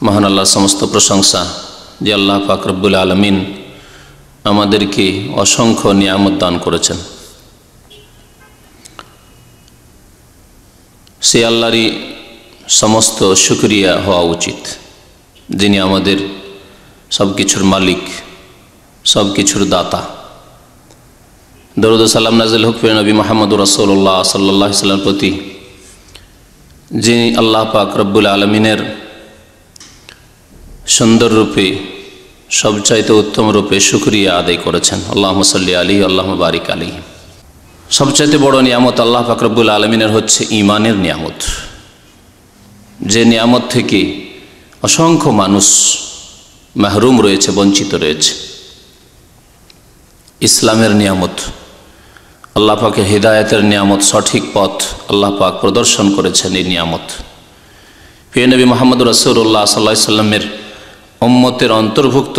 মহান আল্লাহর সমস্ত প্রশংসা যে আল্লাহ পাক রব্বুল আলামিন আমাদেরকে অসংখ্য নিয়ামত দান করেছেন। সে আল্লাহরই সমস্ত শুকরিয়া হওয়া উচিত, যিনি আমাদের সব কিছুর মালিক, সব কিছুর দাতা। দরুদ ও সালাম নাজিল হোক প্রিয় নবী মুহাম্মদুর রাসূলুল্লাহ সাল্লাল্লাহু আলাইহি ওয়াসাল্লাম প্রতি, যিনি আল্লাহ পাক রব্বুল আলামিনের সুন্দর রূপে, সবচাইতে উত্তম রূপে শুকরিয়া আদায় করেছেন। আল্লাহুম্মা সাল্লি আলাইহি আল্লাহুম্মা বারিক আলাইহি। সবচাইতে বড় নিয়ামত আল্লাহ পাক রব্বুল আলামিনের হচ্ছে ঈমানের নিয়ামত, যে নিয়ামত থেকে অসংখ্য মানুষ মাহরুম রয়েছে, বঞ্চিত রয়েছে। ইসলামের নিয়ামত, আল্লাহ পাকের হিদায়াতের নিয়ামত, সঠিক পথ আল্লাহ পাক প্রদর্শন করেছেন। এই নিয়ামত প্রিয় নবী মুহাম্মদুর রাসূলুল্লাহ সাল্লাল্লাহু আলাইহি ওয়াসাল্লামের উম্মতের অন্তর্ভুক্ত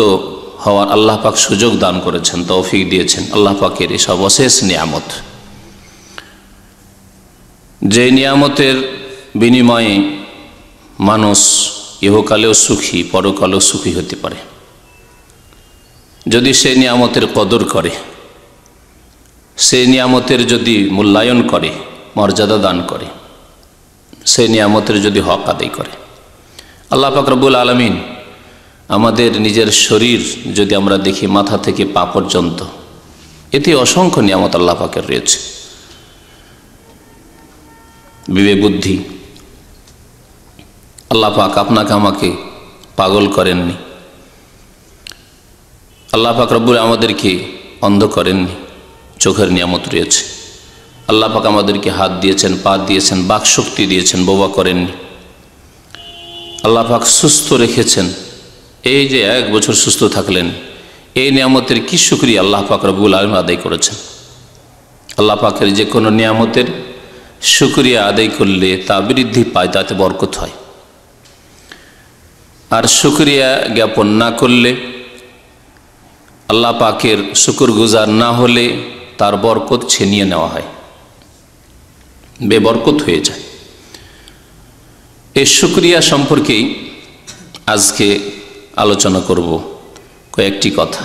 হওয়ার আল্লাহ পাক সুযোগ দান করেছেন, তৌফিক দিয়েছেন। আল্লাহ পাকের এই সর্বশেষ নিয়ামত, যে নিয়ামতের বিনিময়ে মানুষ ইহকালেও সুখী, পরকালেও সুখী হতে পারে যদি সে নিয়ামতের কদর করে, সে নিয়ামতের যদি মূল্যায়ন করে, মর্যাদা দান করে, সে নিয়ামতের যদি হক আদায় করে। আল্লাহ পাক রব্বুল আলামিন আমাদের নিজের শরীর যদি আমরা দেখি, মাথা থেকে পা পর্যন্ত, এতে অসংখ্য নিয়ামত আল্লাহ পাকের রয়েছে। বিবেক বুদ্ধি, আল্লাহ পাক আপনাকে আমাকে পাগল করেননি, আল্লাহ পাক রব্বুল আমাদেরকে অন্ধ করেননি, চোখের নিয়ামত রয়েছে। আল্লাহ পাক আমাদেরকে হাত দিয়েছেন, পা দিয়েছেন, বাক শক্তি দিয়েছেন, বোবা করেননি। আল্লাহ পাক সুস্থ রেখেছেন, এই যে 1 বছর সুস্থ থাকলেন, এই নিয়ামতের কি শুকরিয়া আল্লাহ পাক রব্বুল আলামিন আদায় করেছেন। আল্লাহ পাকের যে কোনো নিয়ামতের শুকরিয়া আদায় করলে তা বৃদ্ধি পায়, তাতে বরকত হয়। আর শুকরিয়া জ্ঞাপন না করলে, আল্লাহ পাকের শুকরগুজার না হলে তার বরকত ছিনিয়ে নেওয়া হয়, বেবরকত হয়ে যায়। এই শুকরিয়া সম্পর্কেই আজকে আলোচনা করব কয়েকটি কথা।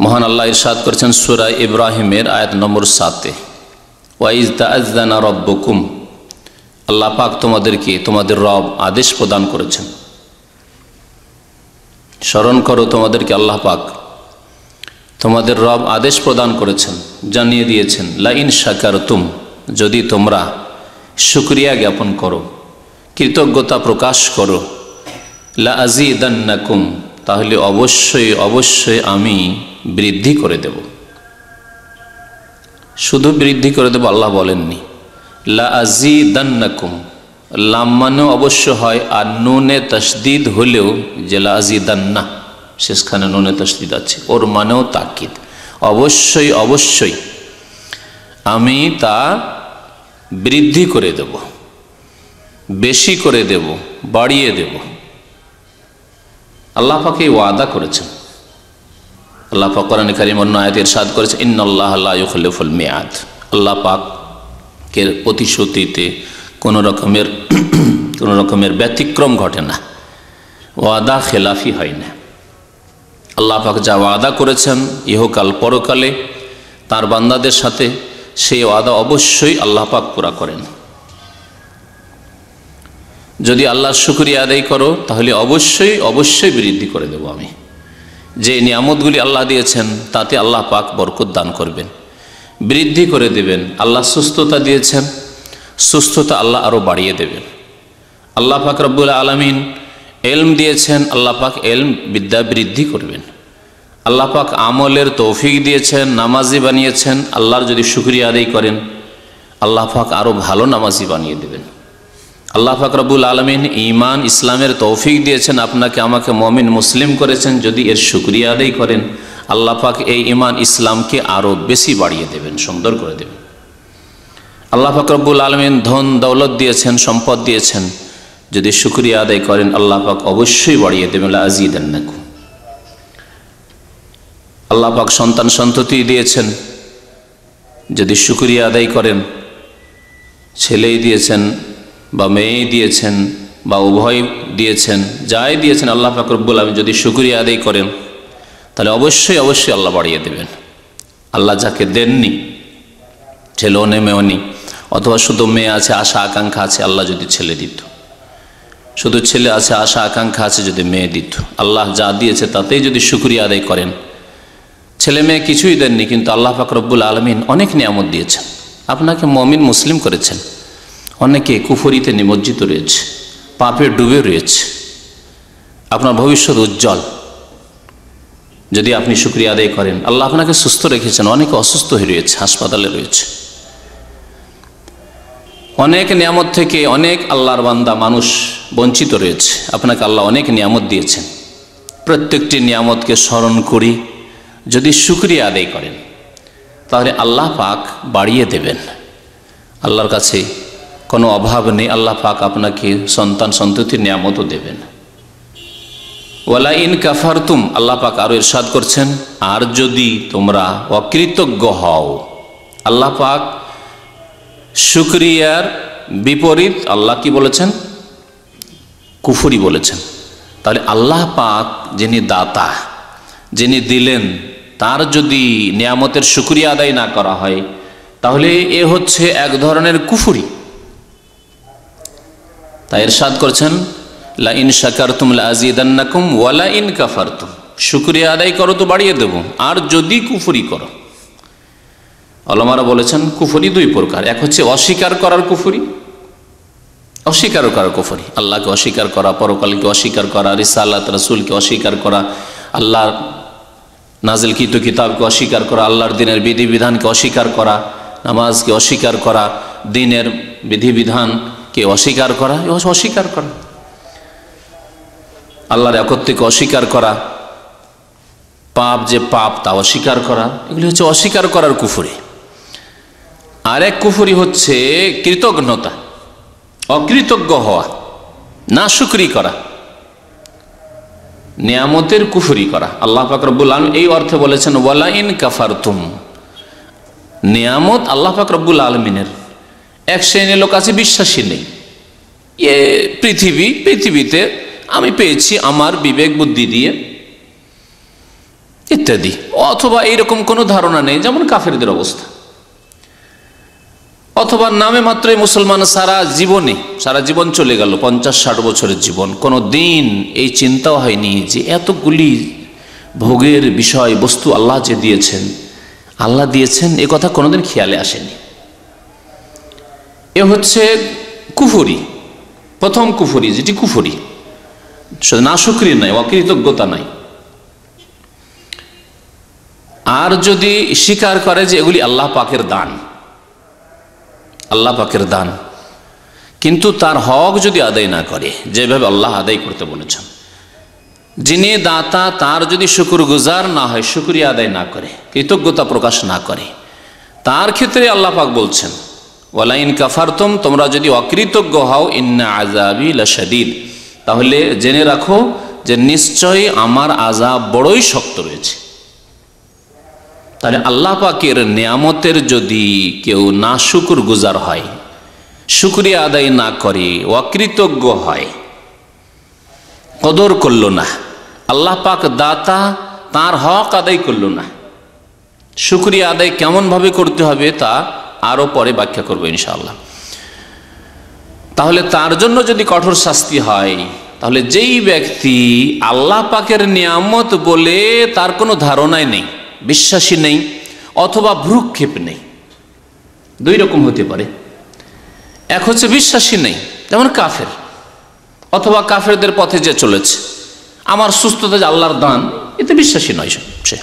মহান আল্লাহ ইরশাদ করেছেন সূরা ইব্রাহিমের আয়াত নম্বর 7-এ, ওয়াইজ তাআযানা রাব্বুকুম, আল্লাহ পাক তোমাদেরকে, তোমাদের রব আদেশ প্রদান করেছেন। স্মরণ করো, তোমাদেরকে আল্লাহ পাক, তোমাদের রব আদেশ প্রদান করেছেন, জানিয়ে দিয়েছেন, লা ইন শাকারতুম, যদি তোমরা শুকরিয়া জ্ঞাপন করো, কৃতজ্ঞতা প্রকাশ করো, লা আযীদান্নাকুম, তাহলে অবশ্যই অবশ্যই আমি বৃদ্ধি করে দেব। শুধু বৃদ্ধি করে দেব আল্লাহ বলেননি, লা আযীদান্নাকুম, লাম মানেও অবশ্য হয়, আর নুনে তাসদিদ হলেও যে লা আযীদান্না, শেষখানে নুনে তাসদিদ আছে, ওর মানেও তাকিদ। অবশ্যই অবশ্যই আমি তা বৃদ্ধি করে দেব, বেশি করে দেব, বাড়িয়ে দেব। আল্লাহ পাক এই ওয়াদা করেছেন। আল্লাহ পাক কোরআন কারীম অন্য আয়াতে ইরশাদ করেছেন, ইন্নাল্লাহা লা ইউখলিফুল মিয়াদ, আল্লাহ পাকের প্রতিশ্রুতিতে কোনো রকমের ব্যতিক্রম ঘটে না, ওয়াদা খেলাফি হয় না। আল্লাহ পাক যা ওয়াদা করেছেন ইহকাল পরকালে তার বান্দাদের সাথে, সেই ওয়াদা অবশ্যই আল্লাহ পাক পুরা করেন। যদি আল্লাহর শুকরিয়া আদায় করো, তাহলে অবশ্যই অবশ্যই বৃদ্ধি করে দেব আমি। যে নিয়ামতগুলি আল্লাহ দিয়েছেন তাতে আল্লাহ পাক বরকত দান করবেন, বৃদ্ধি করে দেবেন। আল্লাহ সুস্থতা দিয়েছেন, সুস্থতা আল্লাহ আরও বাড়িয়ে দেবেন। আল্লাহ পাক রব্বুল আলামিন এলম দিয়েছেন, আল্লাহ পাক এলম বিদ্যা বৃদ্ধি করবেন। আল্লাহ পাক আমলের তৌফিক দিয়েছেন, নামাজি বানিয়েছেন, আল্লাহর যদি শুকরিয়া আদায় করেন আল্লাহ পাক আরও ভালো নামাজি বানিয়ে দেবেন। আল্লাহ পাক রব্বুল আলামিন ঈমান ইসলামের তৌফিক দিয়েছেন, আপনাকে আমাকে মুমিন মুসলিম করেছেন, যদি এর শুকরিয়া আদায় করেন আল্লাহ পাক এই ঈমান ইসলামকে আরও বেশি বাড়িয়ে দেবেন, সুন্দর করে দেবেন। আল্লাহ পাক রব্বুল আলামিন ধন দৌলত দিয়েছেন, সম্পদ দিয়েছেন, যদি শুকরিয়া আদায় করেন আল্লাহ পাক অবশ্যই বাড়িয়ে দেবেন, লা আযীদান্নাকুম। আল্লাহ পাক সন্তান সন্ততি দিয়েছেন, যদি শুকরিয়া আদায় করেন, ছেলেই দিয়েছেন বা মেয়েই দিয়েছেন, বা উভয় দিয়েছেন, যাই দিয়েছেন আল্লাহ পাক রব্বুল আলামিন যদি শুকরিয়া আদায় করেন তাহলে অবশ্যই অবশ্যই আল্লাহ বাড়িয়ে দেবেন। আল্লাহ যাকে দেননি, ছেলেও নেই মেয়েও নেই, অথবা শুধু মেয়ে আছে আশা আকাঙ্ক্ষা আছে, আল্লাহ যদি ছেলে দিত, শুধু ছেলে আছে আশা আকাঙ্ক্ষা আছে যদি মেয়ে দিত, আল্লাহ যা দিয়েছে তাতেই যদি শুকরিয়া আদায় করেন। ছেলে মেয়ে কিছুই দেননি কিন্তু আল্লাহ পাক রব্বুল আলামিন অনেক নিয়ামত দিয়েছেন, আপনাকে মুমিন মুসলিম করেছেন। অনেকে কুফরিতে নিমজ্জিত রয়েছে, পাপে ডুবে রয়েছে, আপনার ভবিষ্যৎ উজ্জ্বল যদি আপনি শুকরিয়া আদায় করেন। আল্লাহ আপনাকে সুস্থ রেখেছেন, অনেকে অসুস্থ হয়ে রয়েছে, হাসপাতালে রয়েছে। অনেক নিয়ামত থেকে অনেক আল্লাহর বান্দা মানুষ বঞ্চিত রয়েছে, আপনাকে আল্লাহ অনেক নিয়ামত দিয়েছেন। প্রত্যেকটি নিয়ামতকে স্মরণ করি যদি শুকরিয়া আদায় করেন তাহলে আল্লাহ পাক বাড়িয়ে দেবেন। আল্লাহর কাছে কোনো অভাব নেই, আল্লাহ পাক আপনাকে সন্তান সন্ততির নিয়ামতও দেবেন। ওয়ালা ইন কাফারতুম, আল্লাহ পাক আরও ইরশাদ করছেন, আর যদি তোমরা অকৃতজ্ঞ হও। আল্লাহ পাক শুকরিয়ার বিপরীত আল্লাহ কি বলেছেন? কুফরি বলেছেন। তাহলে আল্লাহ পাক যিনি দাতা, যিনি দিলেন, তার যদি নিয়ামতের শুকরিয়া আদায় না করা হয় তাহলে এ হচ্ছে এক ধরনের কুফরি। তাই ইরশাদ করছেন, লা ইন শাকারতুম লা আযীদান্নাকুম ওয়া লা ইন কাফারতুম, শুকরিয়া আদায় করো তো বাড়িয়ে দেব, আর যদি কুফরি করো। ওলামারা বলেছেন কুফরি দুই প্রকার, এক হচ্ছে অস্বীকার করার কুফরি, অস্বীকার করার কুফরি, আল্লাহকে অস্বীকার করা, পরকালকে অস্বীকার করা, রিসালাত রাসূলকে অস্বীকার করা, আল্লাহর নাজিলকৃত কিতাবকে অস্বীকার করা, আল্লাহর দিনের বিধিবিধানকে অস্বীকার করা, নামাজকে অস্বীকার করা, দিনের বিধিবিধানকে অস্বীকার করা, অস্বীকার করা, আল্লাহর একত্বকে অস্বীকার করা, পাপ যে পাপ তা অস্বীকার করা, এগুলি হচ্ছে অস্বীকার করার কুফরি। আর এক কুফরি হচ্ছে কৃতজ্ঞতা, অকৃতজ্ঞ হওয়া, না শুকরি করা, নিয়ামতের কুফরি করা। আল্লাহ পাক রব্বুল আলামিন এই অর্থে বলেছেন ওয়ালা ইন কাফারতুম, নিয়ামত আল্লাহ পাক রব্বুল আলামিনের। এক শ্রেণীর লোক আছে বিশ্বাসী নেই, এ পৃথিবীতে আমি পেয়েছি আমার বিবেক বুদ্ধি দিয়ে ইত্যাদি, অথবা এইরকম কোনো ধারণা নেই, যেমন কাফেরদের অবস্থা। অথবা নামে মাত্রই মুসলমান, সারা জীবন চলে গেল, 50-60 বছরের জীবন, কোনো দিন এই চিন্তাও হয়নি যে এতগুলি ভোগের বিষয় বস্তু আল্লাহ যে দিয়েছেন এ কথা কোনোদিন খেয়ালে আসেনি। এ হচ্ছে কুফরি, প্রথম কুফরি, যেটি কুফরি, না শুকরি নাই, অকৃতজ্ঞতা নাই। আর যদি স্বীকার করে যে এগুলি আল্লাহ পাকের দান, আল্লাহ পাকের দান, কিন্তু তার হক যদি আদায় না করে যেভাবে আল্লাহ আদায় করতে বলেছেন, যিনি দাতা তার যদি শুকরগুজার না হয়, শুকরিয়া আদায় না করে, কৃতজ্ঞতা প্রকাশ না করে, তার ক্ষেত্রে আল্লাহ পাক বলছেন ওয়ালা ইন কাফারতুম, তোমরা যদি অকৃতজ্ঞ হও, ইন্না আযাবি লাশাদীদ, তাহলে জেনে রাখো যে নিশ্চয়ই আমার আযাব বড়ই শক্ত রয়েছে। তাহলে আল্লাহ পাকের নিয়ামতের যদি কেউ না শুকরগুজার হয়, শুকরিয়া আদায় না করে, অকৃতজ্ঞ হয়, কদর করল না, আল্লাহ পাক দাতা তার হক আদায় করল না, শুকরিয়া আদায় কেমনভাবে করতে হবে তা আরও পরে ব্যাখ্যা করবো ইনশাআল্লাহ। তাহলে তার জন্য যদি কঠোর শাস্তি হয়, তাহলে যেই ব্যক্তি আল্লাহ পাকের নিয়ামত বলে তার কোনো ধারণাই নেই, বিশ্বাসী নেই, অথবা ভ্রুক্ষেপ নেই, দুই রকম হতে পারে। এক হচ্ছে বিশ্বাসী নেই, যেমন কাফের, অথবা কাফেরদের পথে যে চলেছে, আমার সুস্থতা যে আল্লাহর দান, এতে বিশ্বাসী নয় সে,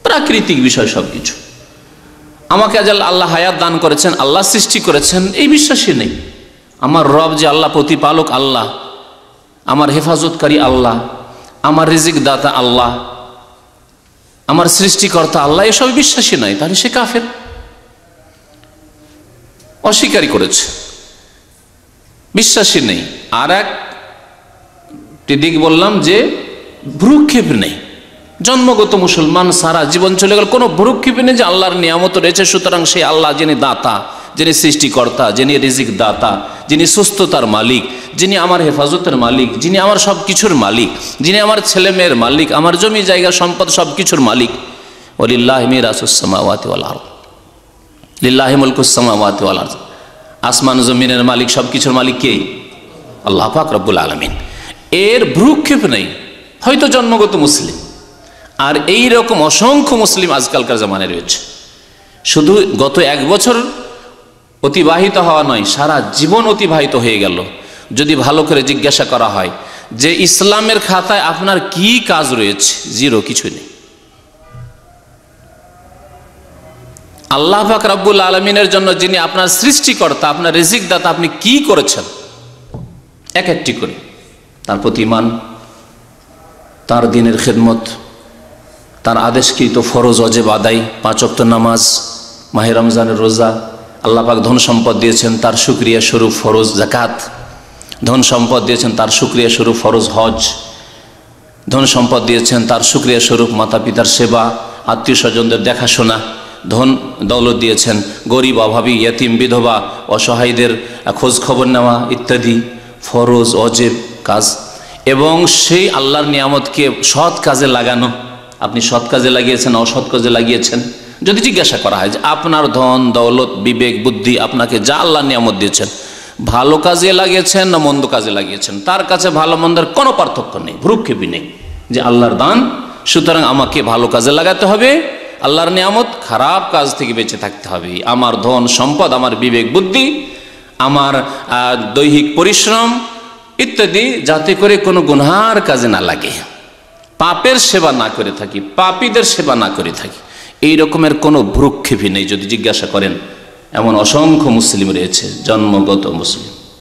প্রাকৃতিক বিষয় সব কিছু। আমাকে আজ আল্লাহ হায়াত দান করেছেন, আল্লাহ সৃষ্টি করেছেন, এই বিশ্বাসী নেই। আমার রব যে আল্লাহ, প্রতিপালক আল্লাহ, আমার হেফাজতকারী আল্লাহ, আমার রিজিক দাতা আল্লাহ, আমার সৃষ্টিকর্তা আল্লাহ, এসব বিশ্বাসী নয়, তাহলে সে কাফের, অস্বীকারী করেছে, বিশ্বাসী নেই। আর একটি দিক বললাম যে ভ্রুক্ষেপ নেই, জন্মগত মুসলমান, সারা জীবন চলে গেল, কোনো ভ্রুক্ষেপ নেই যে আল্লাহর নিয়ামত রয়েছে, সুতরাং সেই আল্লাহ যিনি দাতা, যিনি সৃষ্টিকর্তা, যিনি রিজিক দাতা, যিনি সুস্থতার মালিক, যিনি আমার হেফাজতের মালিক, যিনি আমার সব কিছুর মালিক, যিনি আমার ছেলে মেয়ের মালিক, আমার জমি জায়গা সম্পদ সব কিছুর মালিক। ওয়ালিল্লাহি মিরাসুস সামাওয়াতি ওয়াল আরদ, লিল্লাহি মুলকুস সামাওয়াতি ওয়াল আরদ। আসমান জমিনের মালিক, সব কিছুর মালিক কে? আল্লাহ পাক রব্বুল আলামিন। এর ভ্রুক্ষেপ নেই। হয়তো জন্মগত মুসলিম, আর এই রকম অসংখ্য মুসলিম আজকালকার জামানায় রয়েছে। শুধু গত 1 বছর অতিবাহিত হওয়া নয়, সারা জীবন অতিবাহিত হয়ে গেল। যদি ভালো করে জিজ্ঞাসা করা হয় যে ইসলামের খাতায় আপনার কি কাজ রয়েছে, জিরো, কিছু নেই। আল্লাহ পাক রব্বুল আলামিনের জন্য, যিনি আপনার সৃষ্টিকর্তা, আপনার রিজিক দাতা, আপনি কি করেছেন? এক একটি করে তার প্রতি ঈমান, তার দ্বীনের খেদমত, তার আদেশকৃত ফরজ ওয়াজিব আদায়, 5 ওয়াক্ত নামাজ, মাহে রমজানের রোজা। আল্লাহ পাক ধন সম্পদ দিয়েছেন, তার শুকরিয়া স্বরূপ ফরজ যাকাত। ধন সম্পদ দিয়েছেন, তার শুকরিয়া স্বরূপ ফরজ হজ। ধন সম্পদ দিয়েছেন, তার শুকরিয়া স্বরূপ মাতা পিতার সেবা, আত্মীয় স্বজনদের দেখাশোনা। ধন দৌলত দিয়েছেন, গরিব, অভাবী, ইয়তিম, বিধবা, অসহায়দের খোঁজ খবর নেওয়া ইত্যাদি ফরজ ওয়াজিব কাজ। এবং সেই আল্লাহর নিয়ামতকে সৎ কাজে লাগানো। আপনি সৎ কাজে লাগিয়েছেন, অসৎ কাজে লাগিয়েছেন? যদি জিজ্ঞাসা করা হয় যে আপনার ধন দৌলত বিবেক বুদ্ধি আপনাকে যা আল্লাহ নিয়ামত দিয়েছেন, ভালো কাজে লাগিয়েছেন না মন্দ কাজে লাগিয়েছেন, তার কাছে ভালো মন্দের কোনো পার্থক্য নেই, ভ্রুক্ষেপই নেই, যে আল্লাহর দান, সুতরাং আমাকে ভালো কাজে লাগাতে হবে, আল্লাহর নিয়ামত, খারাপ কাজ থেকে বেঁচে থাকতে হবে। আমার ধন সম্পদ, আমার বিবেক বুদ্ধি, আমার দৈহিক পরিশ্রম ইত্যাদি যাতে করে কোনো গুনহার কাজে না লাগে, পাপের সেবা না করে থাকি, পাপীদের সেবা না করে থাকি, এই রকমের কোনো ভ্রুক্ষেপই নেই। যদি জিজ্ঞাসা করেন, এমন অসংখ্য মুসলিম রয়েছে, জন্মগত মুসলিম।